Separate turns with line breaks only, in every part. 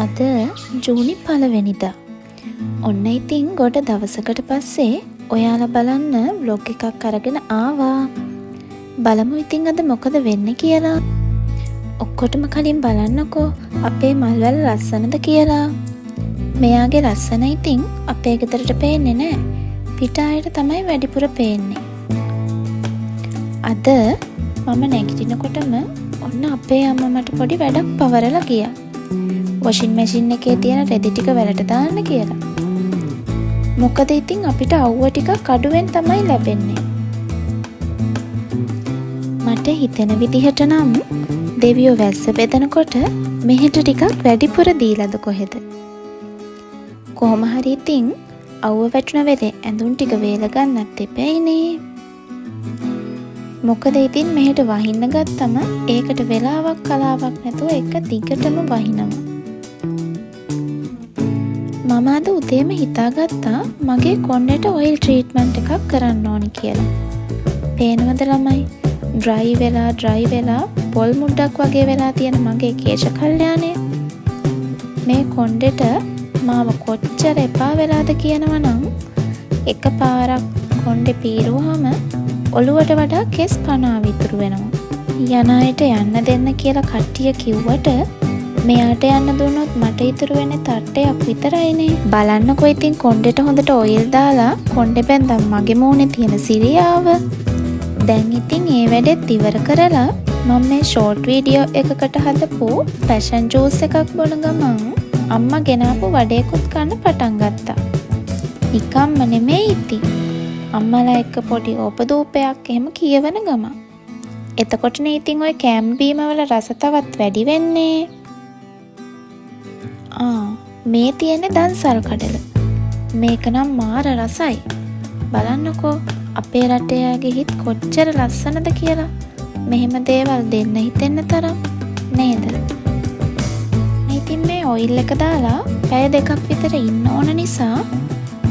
අද ජූනි 1 වෙනිදා. ඔන්න ඉතින් ගොඩ දවසකට පස්සේ ඔයාලා බලන්න vlog එකක් අරගෙන ආවා. බලමු ඉතින් අද මොකද වෙන්නේ කියලා. ඔක්කොටම කලින් බලන්නකෝ අපේ මල්වල ලස්සනද කියලා. මෙයාගේ ලස්සන ඉතින් අපේ ගෙදරට පේන්නේ නැහැ. පිටායට තමයි වැඩිපුර පේන්නේ. අද මම නැගිටිනකොටම ඔන්න අපේ අම්මා මට පොඩි වැඩක් පවරලා ගියා. වොෂින් මැෂින් එකේ තියෙන රෙදි ටික වලට දාන්න කියලා. මොකද ඉතින් අපිට අවුව ටිකක් අඩුවෙන් තමයි ලැබෙන්නේ. මට හිතෙන විදිහට නම් දෙවියෝ වැස්ස බෙදනකොට මෙහෙට ටිකක් වැඩිපුර දීලාද කොහෙද? කොහොම හරි ඉතින් අවුව වැටුණ වෙලේ ඇඳුම් ටික වේල ගන්නත් එපැයිනේ. මොකද ඉතින් මෙහෙට වහින්න ගත්තම ඒකට වෙලාවක් කලාවක් නැතුව එක දිගටම වහිනවා. මම අද උදේම හිතාගත්තා මගේ කොණ්ඩේට ඔයිල් ට්‍රීට්මන්ට් එකක් කරන්න ඕනි කියලා. පේනවද ළමයි? ඩ්‍රයි වෙලා පොල් මුඩක් වගේ වෙලා තියෙන මගේ කේශ කල්යාණය. මේ කොණ්ඩේට මාව කොච්චර එපා වෙලාද කියනවනම් එකපාරක් කොණ්ඩේ පීරුවාම ඔළුවට වඩා කෙස් පණා විතුරු වෙනවා. යන අයට යන්න දෙන්න කියලා කට්ටිය කිව්වට මෙයාට යන්න දුන්නොත් මට ඉතුරු වෙන්නේ තට්ටයක් විතරයිනේ. බලන්නකෝ ඉතින් කොණ්ඩේට හොඳට ඔයිල් දාලා කොණ්ඩේ බැන්දම් මගේ මූණේ තියෙන සිරියාව. දැන් ඉතින් ඒ වැඩෙත් ඉවර කරලා මම මේ ෂෝට් වීඩියෝ එකකට හදපු පැෂන් ජූස් එකක් බොන ගමන් අම්මා ගෙනාපු වඩේකුත් කන්න පටන් ගත්තා. නිකම්ම නෙමෙයි ඉතින්. අම්මලා එක්ක පොඩි ඕපදූපයක් එහෙම කියවන ගම. එතකොටනේ ඉතින් ওই කෑම බීම වල රස තවත් වැඩි වෙන්නේ. මේ තියෙන්නේ දන්සල් කඩල. මේක නම් මාර රසයි. බලන්නකෝ අපේ රටේ ආගේ හිත කොච්චර ලස්සනද කියලා. මෙහෙම දේවල් දෙන්න හිතෙන්න තරම් නේද? ඉතින් මේ ඔයිල් එක දාලා පැය දෙකක් විතර ඉන්න ඕන නිසා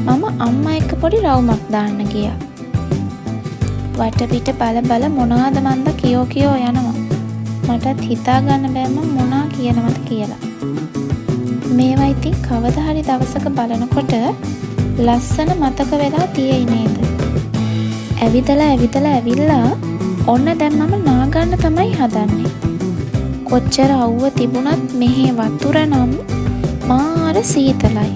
මම අම්මා එක්ක පොඩි රවුමක් දාන්න ගියා. වටපිට බල මොනවාද මන්ද කියෝ යනවා. මටත් හිතා ගන්න බෑ මම මොනවා කියනවද කියලා. මේවා ඉතින් කවදා හරි දවසක බලනකොට ලස්සන මතක වෙලා තියෙයි නේද? ඇවිදලා ඔන්න දැන් මම නාගන්න තමයි හදන්නේ. කොච්චර අවුව තිබුණත් මෙහි වතුර නම් මාර සීතලයි.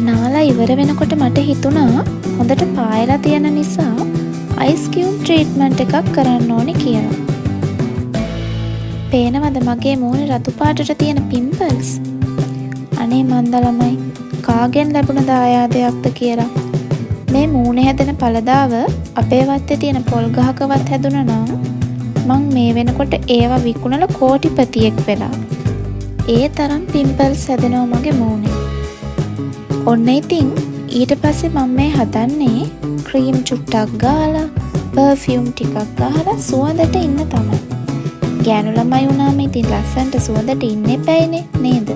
නාලා ඉවර වෙනකොට මට හිතුණා හොඳට පායලා තියෙන නිසා අයිස් කියුබ් ට්‍රීට්මන්ට් එකක් කරන්න ඕනේ කියලා. පේනවද මගේ මූණේ රතු පාටට තියෙන පිම්පල්ස්? අනේ මන්ද ළමයි කාගෙන් ලැබුණ දායාදයක්ද කියලා. මේ මූණේ හැදෙන පළදාව අපේ වත්තේ තියෙන පොල් ගහකවත් හැදුණා නම් මං මේ වෙනකොට ඒවා විකුණලා කෝටිපතියෙක් වෙලා. ඒ තරම් පිම්පල්ස් හැදෙනවා මගේ මූණේ. ඔන්න ඉතින් ඊට පස්සේ මම මේ හදන්නේ ක්‍රීම් චුට්ටක් ගාලා පර්ෆියුම් ටිකක් ගහලා සුවඳට ඉන්න තමයි. ගෑනු ළමයි වුණාම ඉතින් ලස්සනට සුවඳට ඉන්න එපැයිනේ නේද?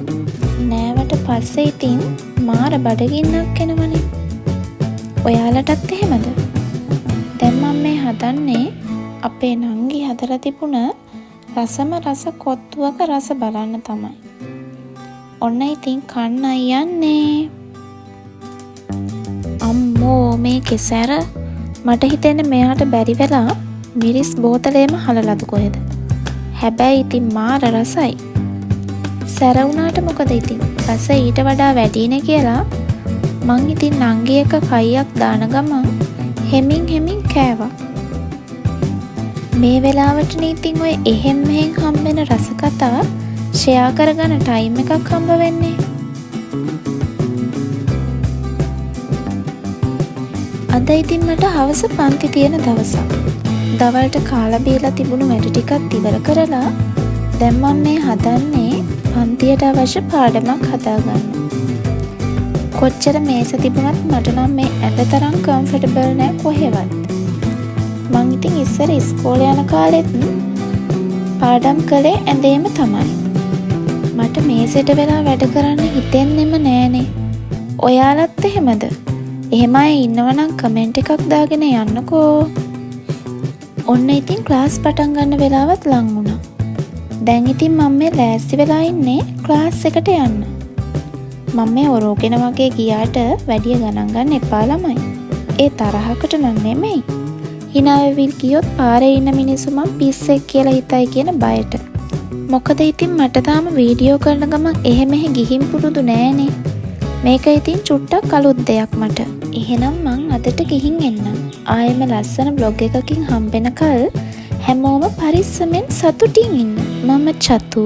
නෑවට පස්සේ ඉතින් මාර බඩගින්නක් එනවනේ. ඔයාලටත් එහෙමද? දැන් මම මේ හදන්නේ අපේ නංගි හදලා තිබුණ රසම රස කොත්තුවක රස බලන්න තමයි. ඔන්න ඉතින් කන්නයි යන්නේ. අම්මෝ මේකේ සැර මට හිතෙන්නේ මෙයාට බැරි වෙලා මිරිස් බෝතලේම හලලද කොහෙද? හැබැයි ඉතින් මාර රසයි. සැර වුණාට මොකද ඉතින් රස ඊට වඩා වැඩිනේ කියලා මං ඉතින් නංගි එක කයියක් දාන ගමන් හෙමින් කෑවා. මේ වෙලාවටනේ ඉතින් ඔය එහෙම් මෙහෙන් හම්බෙන රස කතා ෂෙයා කරගන්න ටයිම් එකක් හම්බ වෙන්නේ. අද ඉතින් මට හවස පන්ති තියෙන දවසක්. දවල්ට කාලා බීලා තිබුණු වැඩ ටිකක් ඉවර කරලා දැන් මම මේ හදන්නේ පන්තියට අවශ්‍ය පාඩමක් හදාගන්න. කොච්චර මේස තිබුණත් මට නම් මේ ඇඳ තරම් කම්ෆර්ටබල් නෑ කොහෙවත්. මං ඉතින් ඉස්සර ඉස්කෝලේ යන කාලෙත් පාඩම් කළේ ඇඳේම තමයි. මට මේසෙට වෙලා වැඩ කරන්න හිතෙන්නෙම නෑනේ. ඔයාලත් එහෙමද? එහෙම අය ඉන්නවනම් කමෙන්ට් එකක් දාගෙන යන්නකෝ. ඔන්න ඉතින් ක්ලාස් පටන් ගන්න වෙලාවත් ලං වුණා. දැන් ඉතින් මම මේ ලෑස්ති වෙලා ඉන්නේ ක්ලාස් එකට යන්න. මම මේ ඔරෝගෙන වගේ ගියාට වැඩිය ගණන් ගන්න එපා ළමයි. ඒ තරහකට නම් නෙමෙයි. hina වෙවිල් ගියොත් පාරේ ඉන්න මිනිස්සු මං පිස්සෙක් කියලා හිතයි කියන බයට. මොකද ඉතින් මට තාම වීඩියෝ කරන ගමන් එහෙ මෙහෙ ගිහින් පුරුදු නෑනේ. මේක ඉතින් චුට්ටක් අලුත් දෙයක් මට. එහෙනම් මං අදට ගිහින් එන්නම්. ආයෙම ලස්සන බ්ලොග් එකකින් හම්බෙනකල් හැමෝම පරිස්සමෙන් සතුටින් ඉන්න. මම චතු.